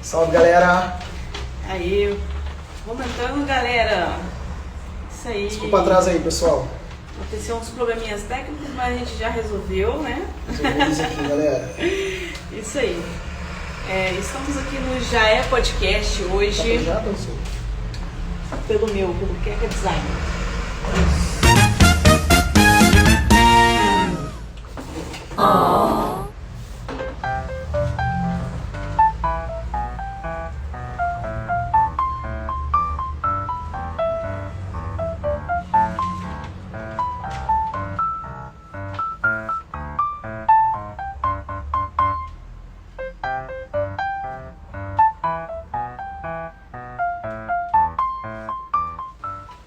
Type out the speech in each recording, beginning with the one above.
Salve, galera! Aí, vamos entrando, galera. Isso aí. Desculpa atraso aí, pessoal. Aconteceu uns probleminhas técnicos, mas a gente já resolveu, né? Resolvemos aqui, galera. Isso aí. Estamos aqui no Já É Podcast hoje. Já pensou? Pelo Keka Design.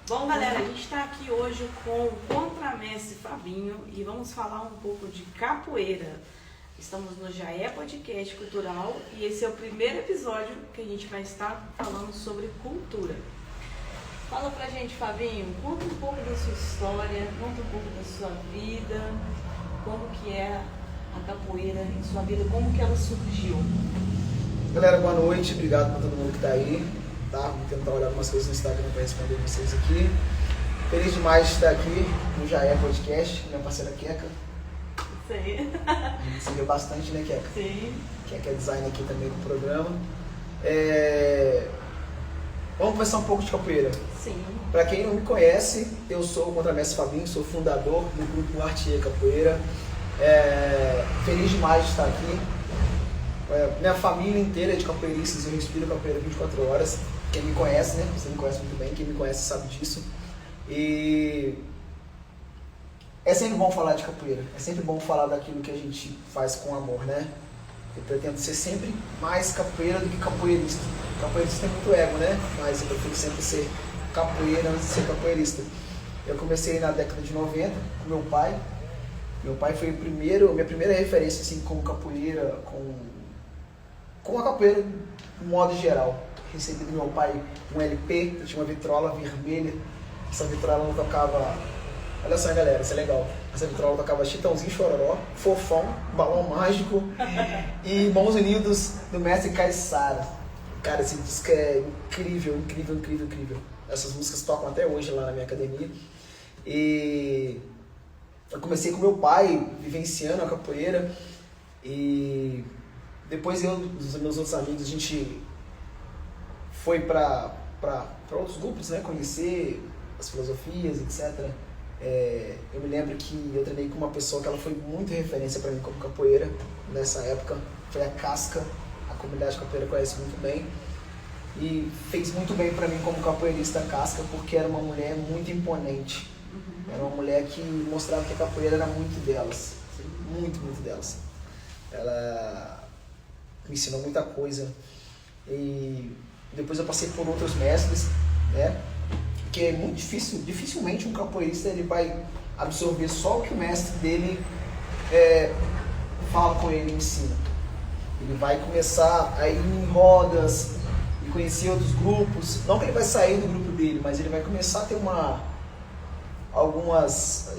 Bom, galera, a gente está aqui hoje com o contramestre Fabinho e vamos falar um pouco de capoeira. Estamos no Já É Podcast Cultural e esse é o primeiro episódio que a gente vai estar falando sobre cultura. Fala pra gente, Fabinho, conta um pouco da sua história, conta um pouco da sua vida, como que é a capoeira em sua vida, como que ela surgiu. Galera, boa noite. Obrigado por todo mundo que tá aí. Tá? Vou tentar olhar algumas coisas no Instagram para responder vocês aqui. Feliz demais de estar aqui no Já É Podcast, minha parceira Keka. Isso aí. A gente se vê bastante, né, Keka? Sim. Keka é design aqui também do programa. Vamos conversar um pouco de capoeira. Sim. Para quem não me conhece, eu sou o contramestre Fabinho, sou fundador do grupo Arte e Capoeira. Feliz demais de estar aqui. Minha família inteira é de capoeiristas, eu respiro capoeira 24 horas. Quem me conhece, né? Você me conhece muito bem, quem me conhece sabe disso. E é sempre bom falar de capoeira, é sempre bom falar daquilo que a gente faz com amor, né? Eu pretendo ser sempre mais capoeira do que capoeirista. Capoeirista tem muito ego, né? Mas eu prefiro sempre ser capoeira antes de ser capoeirista. Eu comecei na década de 90 com meu pai. Meu pai foi minha primeira referência assim, como capoeira, com a capoeira de modo geral. Recebi do meu pai um LP, eu tinha uma vitrola vermelha. Essa vitrola tocava, olha só galera, isso é legal. Essa vitrola tocava Chitãozinho Chororó, Fofão, Balão Mágico e Mãos Unidas do Mestre Caiçara. Cara, esse disco é incrível, incrível, incrível, incrível. Essas músicas tocam até hoje lá na minha academia. E eu comecei com meu pai, vivenciando a capoeira. E depois eu e os meus outros amigos, a gente foi para outros grupos, né, conhecer as filosofias, etc. Eu me lembro que eu treinei com uma pessoa que ela foi muito referência para mim como capoeira nessa época, foi a Casca, a comunidade capoeira conhece muito bem, e fez muito bem para mim como capoeirista a Casca, porque era uma mulher muito imponente, era uma mulher que mostrava que a capoeira era muito delas, muito, muito delas. Ela me ensinou muita coisa e depois eu passei por outros mestres, né? Que é muito difícil, dificilmente um capoeirista ele vai absorver só o que o mestre dele fala com ele, ensina. Ele vai começar a ir em rodas e conhecer outros grupos. Não que ele vai sair do grupo dele, mas ele vai começar a ter ele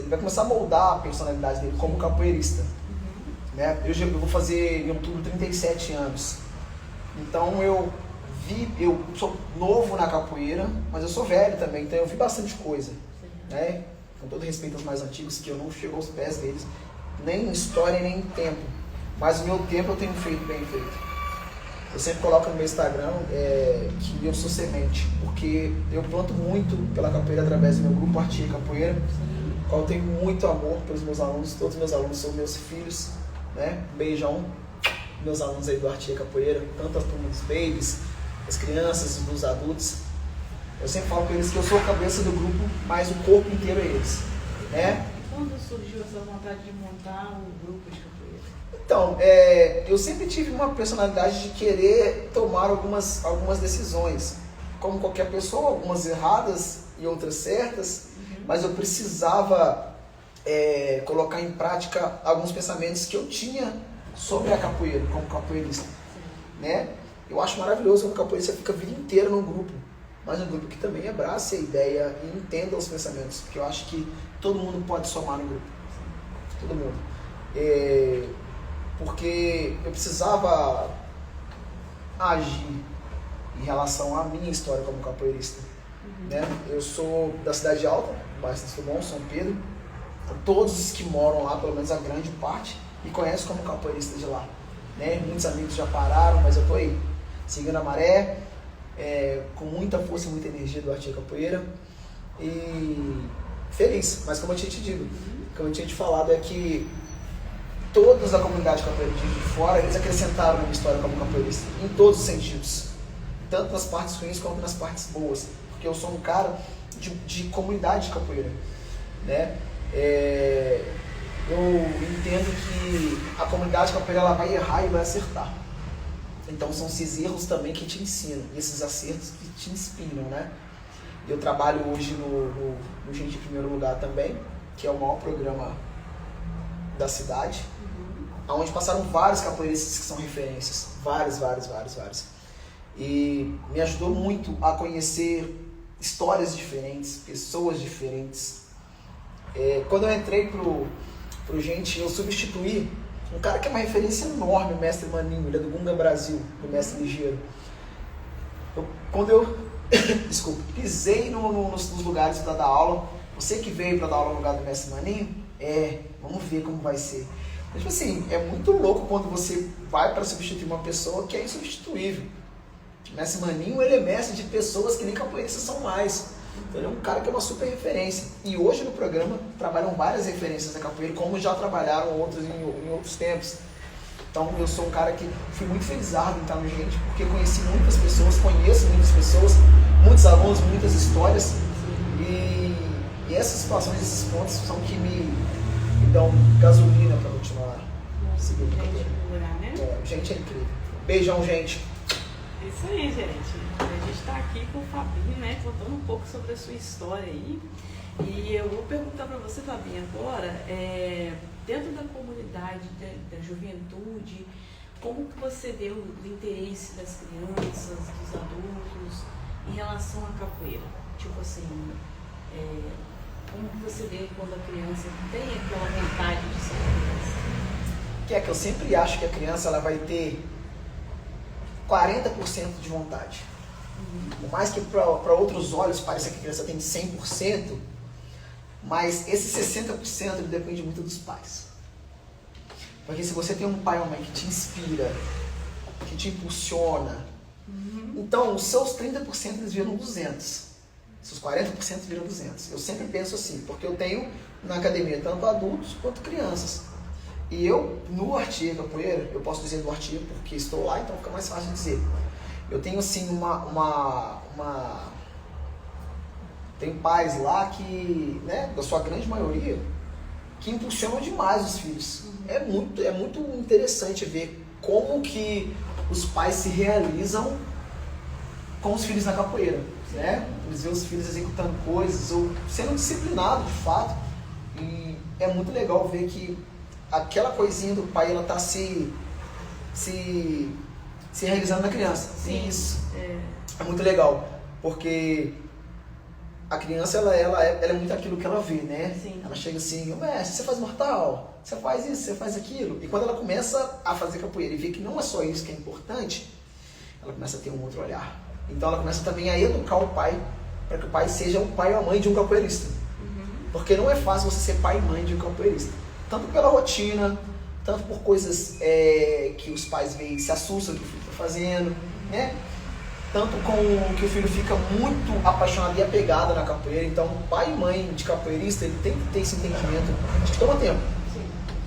vai começar a moldar a personalidade dele como capoeirista. Né? Eu vou fazer em outubro 37 anos. Então eu sou novo na capoeira, mas eu sou velho também, então eu vi bastante coisa. Né? Com todo respeito aos mais antigos, que eu não chego aos pés deles, nem em história, nem em tempo. Mas o meu tempo eu tenho feito bem feito. Eu sempre coloco no meu Instagram que eu sou semente, porque eu planto muito pela capoeira através do meu grupo Arte e Capoeira, qual eu tenho muito amor pelos meus alunos, todos os meus alunos são meus filhos. Né? Beijão, meus alunos aí do Arte e Capoeira, tanto as turmas dos babies, as crianças, dos adultos. Eu sempre falo com eles que eu sou a cabeça do grupo, mas o corpo inteiro é eles. Né? Quando surgiu essa vontade de montar um grupo de capoeira? Então, eu sempre tive uma personalidade de querer tomar algumas decisões. Como qualquer pessoa, algumas erradas e outras certas, mas eu precisava colocar em prática alguns pensamentos que eu tinha sobre a capoeira, como capoeirista, né? Eu acho maravilhoso quando o capoeirista fica a vida inteira num grupo, mas um grupo que também abrace a ideia e entenda os pensamentos, porque eu acho que todo mundo pode somar no grupo, todo mundo. Porque eu precisava agir em relação à minha história como capoeirista. Né? Eu sou da Cidade Alta, bairro Santo Dumont, São Pedro. Todos os que moram lá, pelo menos a grande parte, me conhecem como capoeirista de lá. Né? Muitos amigos já pararam, mas eu tô aí, seguindo a maré, com muita força e muita energia do Arte Capoeira. E feliz, mas como eu tinha te dito, como eu tinha te falado, é que todos da comunidade capoeirista de fora, eles acrescentaram na minha história como capoeirista, em todos os sentidos, tanto nas partes ruins quanto nas partes boas, porque eu sou um cara de comunidade de capoeira, né? Eu entendo que a comunidade capoeira ela vai errar e vai acertar, então são esses erros também que te ensinam, e esses acertos que te inspiram, né? Eu trabalho hoje no Gente em Primeiro Lugar também, que é o maior programa da cidade, onde passaram vários capoeiristas que são referências, vários. E me ajudou muito a conhecer histórias diferentes, pessoas diferentes. Quando eu entrei pro Gente, eu substituí um cara que é uma referência enorme, o mestre Maninho, ele é do Gunga Brasil, do mestre ligeiro. Quando eu desculpa, pisei nos lugares para dar aula, você que veio para dar aula no lugar do mestre Maninho, vamos ver como vai ser. Mas, tipo assim, é muito louco quando você vai para substituir uma pessoa que é insubstituível. O mestre Maninho, ele é mestre de pessoas que nem capoeiristas são mais. Então ele é um cara que é uma super referência. E hoje no programa trabalham várias referências da capoeira, como já trabalharam outros em outros tempos. Então eu sou um cara que fui muito felizardo em estar no Gente, porque conheci muitas pessoas, conheço muitas pessoas, muitos alunos, muitas histórias. E essas situações, esses pontos são que me dão gasolina para continuar seguindo a capoeira. Né? Gente é incrível. Beijão, gente. Isso aí, gente. A gente está aqui com o Fabinho, né, contando um pouco sobre a sua história aí. E eu vou perguntar para você, Fabinho, agora, dentro da comunidade, da juventude, como que você vê o interesse das crianças, dos adultos, em relação à capoeira? Tipo assim, como que você vê quando a criança tem aquela vontade de ser criança? Que eu sempre acho que a criança ela vai ter 40% de vontade. Por mais que para outros olhos pareça que a criança tem 100%, mas esse 60% ele depende muito dos pais. Porque se você tem um pai ou uma mãe que te inspira, que te impulsiona, então os seus 30% eles viram 200. Seus 40% viram 200. Eu sempre penso assim, porque eu tenho na academia tanto adultos quanto crianças. E eu, no Arte Capoeira, eu posso dizer do Arte porque estou lá, então fica mais fácil de dizer. Eu tenho assim tem pais lá que, né, da sua grande maioria, que impulsionam demais os filhos. É muito interessante ver como que os pais se realizam com os filhos na capoeira, né? Eles veem os filhos executando coisas ou sendo disciplinados de fato. E é muito legal ver que aquela coisinha do pai, ela tá se realizando na criança. Sim. Isso é muito legal, porque a criança, ela é muito aquilo que ela vê, né? Sim. Ela chega assim, mestre, você faz mortal, você faz isso, você faz aquilo. E quando ela começa a fazer capoeira e vê que não é só isso que é importante, ela começa a ter um outro olhar. Então ela começa também a educar o pai, para que o pai seja o pai ou a mãe de um capoeirista. Porque não é fácil você ser pai e mãe de um capoeirista. Tanto pela rotina, tanto por coisas que os pais veem, se assustam que o filho está fazendo, né? Tanto com que o filho fica muito apaixonado e apegado na capoeira. Então, pai e mãe de capoeirista, ele tem que ter esse entendimento de que toma tempo. Sim.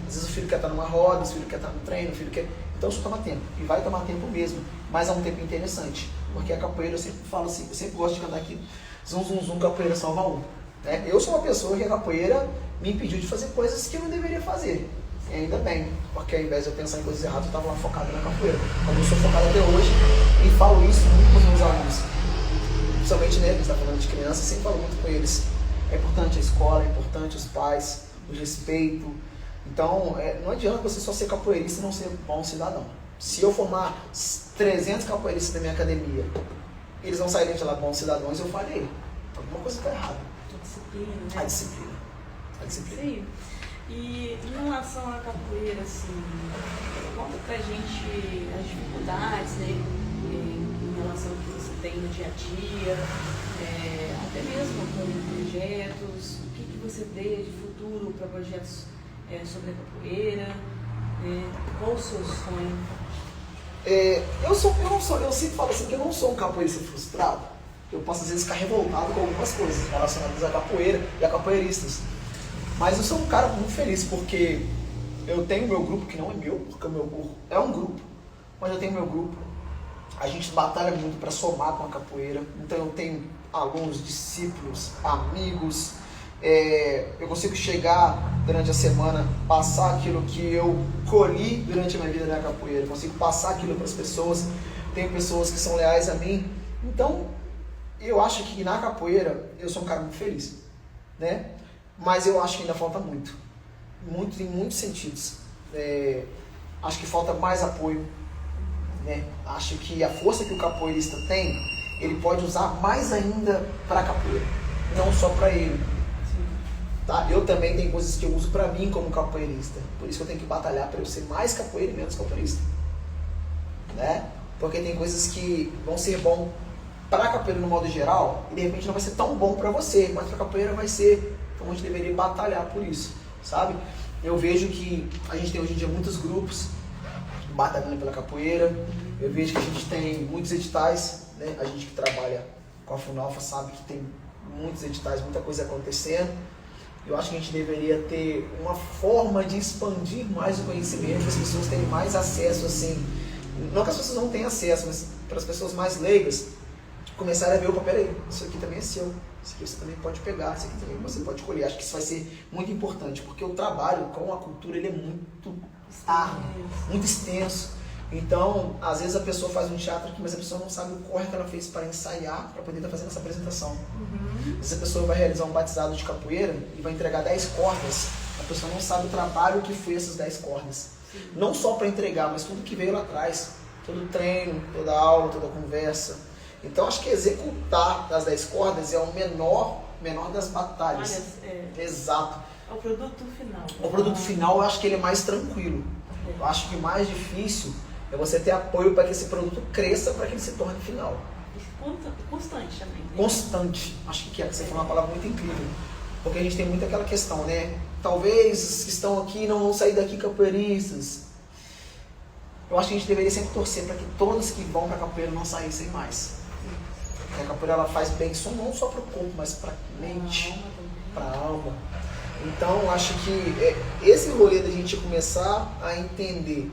Às vezes o filho quer estar numa roda, o filho quer estar no treino, o filho quer... Então isso toma tempo, e vai tomar tempo mesmo, mas é um tempo interessante. Porque a capoeira, eu sempre falo assim, eu sempre gosto de cantar aqui, zum, zum, zum, capoeira salva um. Né? Eu sou uma pessoa que a capoeira me impediu de fazer coisas que eu não deveria fazer. E ainda bem, porque ao invés de eu pensar em coisas erradas, eu estava lá focado na capoeira. Como eu sou focado até hoje, e falo isso muito com os meus alunos. Principalmente, né, a gente está falando de criança, sempre falo muito com eles. É importante a escola, é importante os pais, o respeito. Então, não adianta você só ser capoeirista e não ser bom cidadão. Se eu formar 300 capoeiristas na minha academia, eles não saírem de lá bons cidadãos, eu falhei. Alguma coisa está errada. A disciplina, né? A disciplina. Sim. E em relação à capoeira, assim, conta pra gente as dificuldades, né? em relação ao que você tem no dia a dia, até mesmo com projetos, o que você vê de futuro para projetos sobre a capoeira, qual o seu sonho? Eu sempre falo assim que eu não sou um capoeirista frustrado. Eu posso às vezes ficar revoltado com algumas coisas relacionadas à capoeira e a capoeiristas. Mas eu sou um cara muito feliz porque eu tenho meu grupo, que não é meu, porque o meu grupo é um grupo, mas eu tenho meu grupo. A gente batalha muito para somar com a capoeira. Então eu tenho alunos, discípulos, amigos. Eu consigo chegar durante a semana, passar aquilo que eu colhi durante a minha vida na capoeira. Eu consigo passar aquilo para as pessoas. Tenho pessoas que são leais a mim. Então, eu acho que na capoeira eu sou um cara muito feliz, né? Mas eu acho que ainda falta muito. Muito em muitos sentidos. Acho que falta mais apoio, né? Acho que a força que o capoeirista tem, ele pode usar mais ainda para a capoeira, não só para ele. Tá? Eu também tenho coisas que eu uso pra mim como capoeirista. Por isso que eu tenho que batalhar para eu ser mais capoeira e menos capoeirista. Né? Porque tem coisas que vão ser bom pra capoeira no modo geral e de repente não vai ser tão bom pra você, mas pra capoeira vai ser. Então a gente deveria batalhar por isso, sabe? Eu vejo que a gente tem hoje em dia muitos grupos batalhando pela capoeira. Eu vejo que a gente tem muitos editais, né? A gente que trabalha com a Funalfa sabe que tem muitos editais, muita coisa acontecendo. Eu acho que a gente deveria ter uma forma de expandir mais o conhecimento, para as pessoas terem mais acesso, assim. Não que as pessoas não tenham acesso, mas para as pessoas mais leigas começarem a ver, opa, peraí, isso aqui também é seu, isso aqui você também pode pegar, isso aqui também você pode colher. Acho que isso vai ser muito importante, porque o trabalho com a cultura ele é muito árduo, muito extenso. Então, às vezes a pessoa faz um teatro aqui, mas a pessoa não sabe o corre que ela fez para ensaiar, para poder estar fazendo essa apresentação. Às vezes a pessoa vai realizar um batizado de capoeira e vai entregar 10 cordas, a pessoa não sabe o trabalho que foi essas 10 cordas. Sim. Não só para entregar, mas tudo que veio lá atrás. Todo o treino, toda a aula, toda a conversa. Então, acho que executar as 10 cordas é o menor das batalhas. Exato. É o produto final. O produto final, eu acho que ele é mais tranquilo. Eu acho que o mais difícil é você ter apoio para que esse produto cresça, para que ele se torne final. Constante também. Né? Constante. Acho que você falou uma palavra muito incrível. Porque a gente tem muito aquela questão, né? Talvez os que estão aqui não vão sair daqui capoeiristas. Eu acho que a gente deveria sempre torcer para que todos que vão para a capoeira não saíssem mais. Porque a capoeira ela faz bem não só para o corpo, mas para a mente, para a alma. Então, acho que esse rolê da gente começar a entender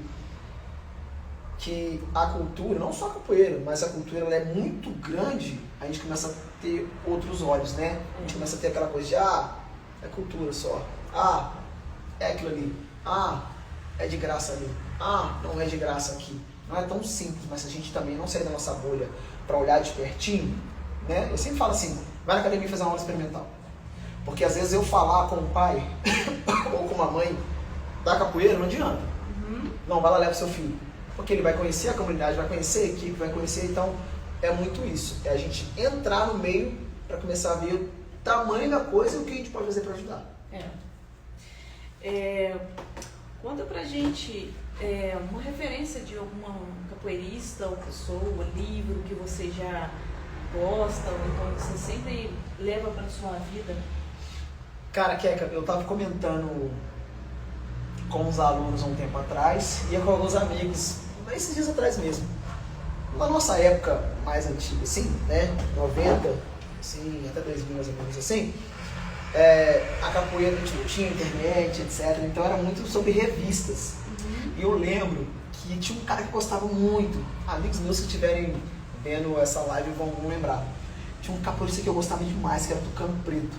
que a cultura, não só a capoeira, mas a cultura ela é muito grande, a gente começa a ter outros olhos, né? A gente começa a ter aquela coisa de, é cultura só, é aquilo ali, é de graça ali, não é de graça aqui. Não é tão simples, mas se a gente também não sair da nossa bolha para olhar de pertinho, né? Eu sempre falo assim, vai na academia fazer uma aula experimental. Porque às vezes eu falar com o pai ou com a mãe da capoeira não adianta. Não, vai lá, leva seu filho. Porque ele vai conhecer a comunidade, vai conhecer a equipe, vai conhecer, então é muito isso. É a gente entrar no meio para começar a ver o tamanho da coisa e o que a gente pode fazer para ajudar. Conta pra gente uma referência de alguma capoeirista ou pessoa, livro que você já gosta, ou então você sempre leva pra sua vida. Cara, Keka, eu tava comentando com os alunos há um tempo atrás e com alguns amigos, esses dias atrás mesmo. Na nossa época mais antiga, assim, né, 90, assim, até 2000 mais ou menos assim, a capoeira a gente não tinha internet, etc. Então era muito sobre revistas. E eu lembro que tinha um cara que gostava muito, amigos meus que estiverem vendo essa live vão lembrar. Tinha um capoeirista que eu gostava demais, que era Tucano Preto.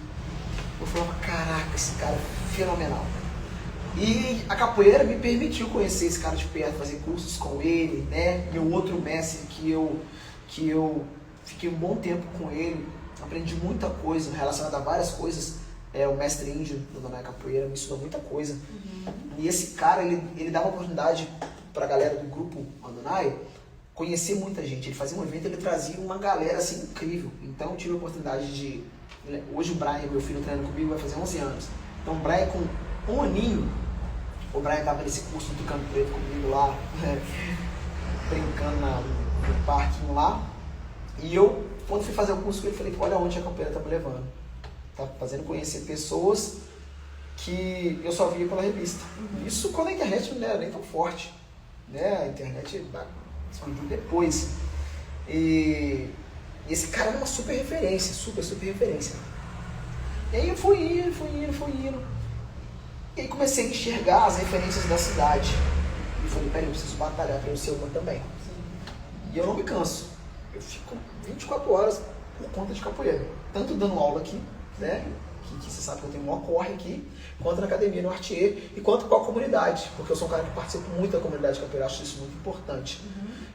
Eu falava, caraca, esse cara é fenomenal. E a capoeira me permitiu conhecer esse cara de perto, fazer cursos com ele, né? Meu outro mestre que eu fiquei um bom tempo com ele, aprendi muita coisa relacionada a várias coisas. O mestre índio do Adonai Capoeira me ensinou muita coisa. E esse cara, ele dava oportunidade pra galera do grupo Adonai conhecer muita gente. Ele fazia um evento, ele trazia uma galera assim incrível. Então eu tive a oportunidade de... Hoje o Brian, meu filho, treinando comigo, vai fazer 11 anos. Então o Brian, com um aninho, o Brian estava nesse curso do Tucano Preto comigo lá, brincando no parquinho lá. E eu, quando fui fazer o curso, eu falei, olha onde a capoeira tá me levando. Tá fazendo conhecer pessoas que eu só via pela revista. Isso quando a internet não era nem tão forte, né? A internet explodiu depois. E esse cara era uma super referência, super referência. E aí eu fui indo. E aí comecei a enxergar as referências da cidade. E falei, peraí, eu preciso batalhar para eu ser uma também. E eu não me canso. Eu fico 24 horas por conta de capoeira. Tanto dando aula aqui, né? Que você sabe que eu tenho um maior corre aqui, quanto na academia, no Artier, e quanto com a comunidade. Porque eu sou um cara que participa muito da comunidade de capoeira, acho isso muito importante.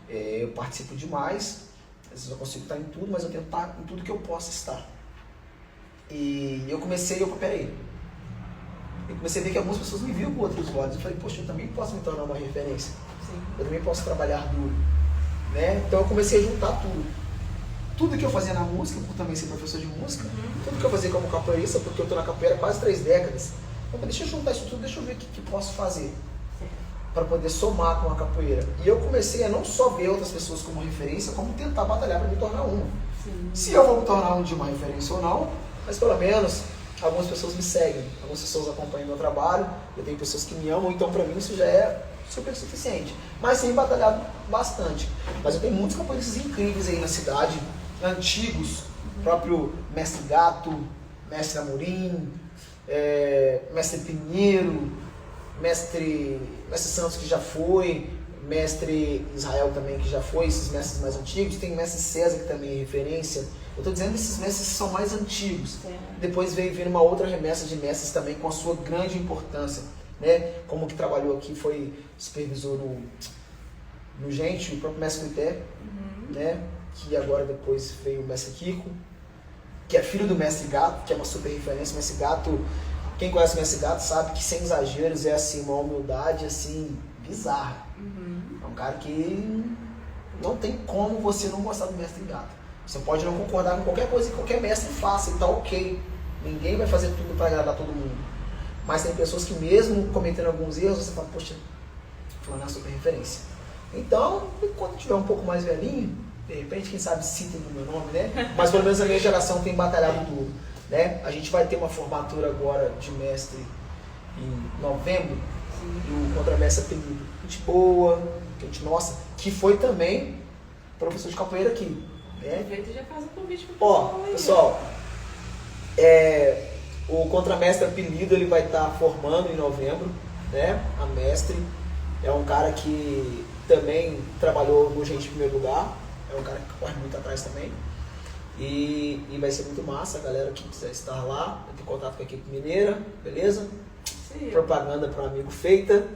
Eu participo demais, às vezes eu consigo estar em tudo, mas eu tento estar em tudo que eu possa estar. E eu comecei, peraí. Eu comecei a ver que algumas pessoas me viam com outros olhos. Eu falei, poxa, eu também posso me tornar uma referência. Sim. Eu também posso trabalhar duro. Né? Então eu comecei a juntar tudo. Tudo que eu fazia na música, por também ser professor de música, tudo que eu fazia como capoeirista, porque eu estou na capoeira há quase 3 décadas. Então, deixa eu juntar isso tudo, deixa eu ver o que posso fazer para poder somar com a capoeira. E eu comecei a não só ver outras pessoas como referência, como tentar batalhar para me tornar uma. Sim. Se eu vou me tornar um de uma referência ou não, mas pelo menos algumas pessoas me seguem, algumas pessoas acompanham meu trabalho, eu tenho pessoas que me amam, então para mim isso já é super suficiente. Mas tenho batalhado bastante. Mas eu tenho muitos capoeiristas incríveis aí na cidade, antigos, próprio Mestre Gato, Mestre Amorim, Mestre Pinheiro, Mestre Santos que já foi, Mestre Israel também que já foi, esses mestres mais antigos. Tem Mestre César que também é referência. Eu estou dizendo esses mestres que são mais antigos. Depois veio vir uma outra remessa de mestres também com a sua grande importância. Né? Como que trabalhou aqui, foi supervisor no Gente, o próprio Mestre Cuité, né? Que agora depois veio o Mestre Kiko, que é filho do Mestre Gato, que é uma super referência. O Mestre Gato, quem conhece o Mestre Gato sabe que sem exageros é assim, uma humildade assim, bizarra. É um cara que não tem como você não gostar do Mestre Gato. Você pode não concordar com qualquer coisa que qualquer mestre faça, e tá ok. Ninguém vai fazer tudo para agradar todo mundo. Mas tem pessoas que mesmo cometendo alguns erros, você fala, poxa, fulano é uma super referência. Então, quando tiver um pouco mais velhinho, de repente, quem sabe citem o meu nome, né? Mas pelo menos a minha geração tem batalhado duro, né? A gente vai ter uma formatura agora de mestre em novembro, do Contramestre Apelido. Gente boa, gente nossa, que foi também professor de capoeira aqui. Né? Aproveita e já faz o convite pro pessoal. O Contramestre Apelido ele vai estar formando em novembro, né? A mestre é um cara que também trabalhou no Gente em Primeiro Lugar, é um cara que corre muito atrás também. E vai ser muito massa, a galera que quiser estar lá, eu tenho contato com a equipe mineira, beleza? Sim. Propaganda para um amigo feita.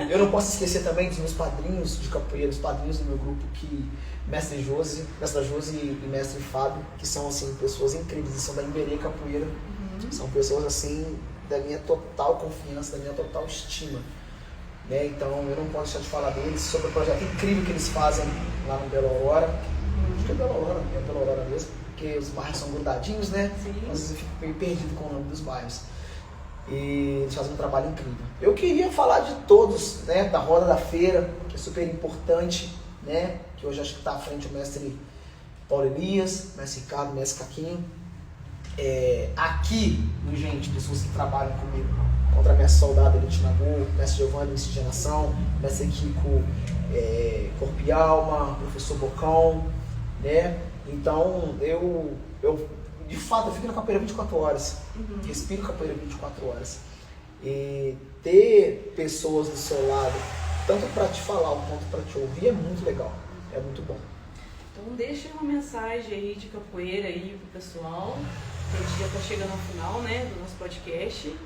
Eu não posso esquecer também dos meus padrinhos de capoeira, os padrinhos do meu grupo, que Mestra Josi e Mestre Fábio, que são assim, pessoas incríveis, são da Iberê Capoeira. São pessoas assim, da minha total confiança, da minha total estima. Né? Então eu não posso deixar de falar deles, sobre o projeto incrível que eles fazem lá no Belo Aurora. Acho que é Belo Aurora mesmo, porque os bairros são grudadinhos, né? Sim. Às vezes eu fico meio perdido com o nome dos bairros. E eles fazem um trabalho incrível. Eu queria falar de todos, né? Da Roda da Feira, que é super importante, né? Que hoje acho que está à frente o mestre Paulo Elias, mestre Ricardo, mestre Caquinho. Aqui, gente, pessoas que trabalham comigo, contra mestre Soldado, Elite Nagu, mestre Giovanni, Miscigenação, mestre Kiko, Corpo e Alma, professor Bocão, né? Então, eu de fato, eu fico na capoeira 24 horas, respiro capoeira 24 horas. E ter pessoas do seu lado, tanto para te falar quanto para te ouvir, é muito legal, é muito bom. Então deixa uma mensagem aí de capoeira aí pro pessoal, que a gente já está chegando ao final, né, do nosso podcast,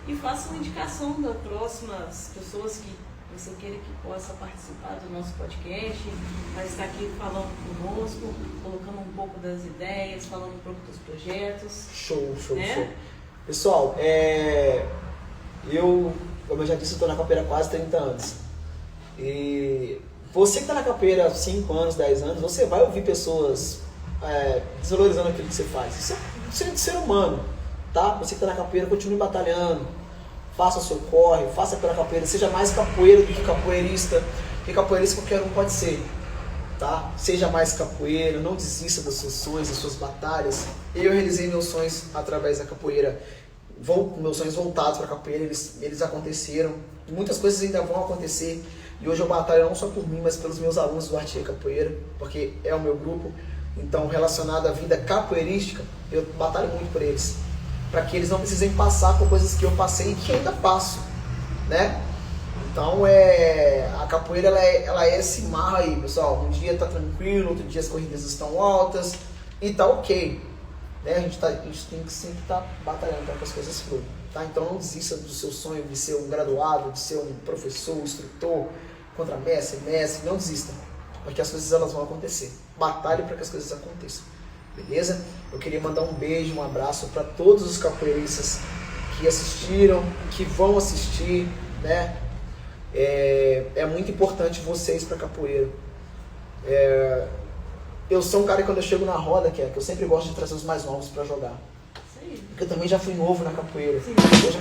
e faça uma indicação das próximas pessoas que você queira que possa participar do nosso podcast, vai estar aqui falando conosco, colocando um pouco das ideias, falando um pouco dos projetos. Show. Pessoal, como eu já disse, eu estou na capoeira há quase 30 anos. E você que está na capoeira há 5 anos, 10 anos, você vai ouvir pessoas desvalorizando aquilo que você faz. Isso é de ser humano, tá? Você que está na capoeira, continue batalhando. Faça o seu corre, faça pela capoeira, seja mais capoeira do que capoeirista, porque capoeirista qualquer um pode ser. tá? Seja mais capoeira, não desista dos seus sonhos, das suas batalhas. Eu realizei meus sonhos através da capoeira. Meus sonhos voltados para a capoeira, eles aconteceram. Muitas coisas ainda vão acontecer. E hoje eu batalho não só por mim, mas pelos meus alunos do Arte Capoeira, porque é o meu grupo. Então, relacionado à vida capoeirística, eu batalho muito por eles. Para que eles não precisem passar por coisas que eu passei e que ainda passo, né? Então, a capoeira, ela é esse mar aí, pessoal. Um dia tá tranquilo, outro dia as corridas estão altas e tá ok. Né? A gente tem que sempre estar batalhando para que as coisas fluam. Tá? Então, não desista do seu sonho de ser um graduado, de ser um professor, um instrutor, contramestre, mestre. Não desista, porque as coisas elas vão acontecer. Batalhe para que as coisas aconteçam. Beleza? Eu queria mandar um beijo, um abraço para todos os capoeiristas que assistiram, que vão assistir, né? É muito importante vocês para capoeira. Eu sou um cara que quando eu chego na roda, que eu sempre gosto de trazer os mais novos para jogar. Sim. Porque eu também já fui novo na capoeira. Sim. Eu já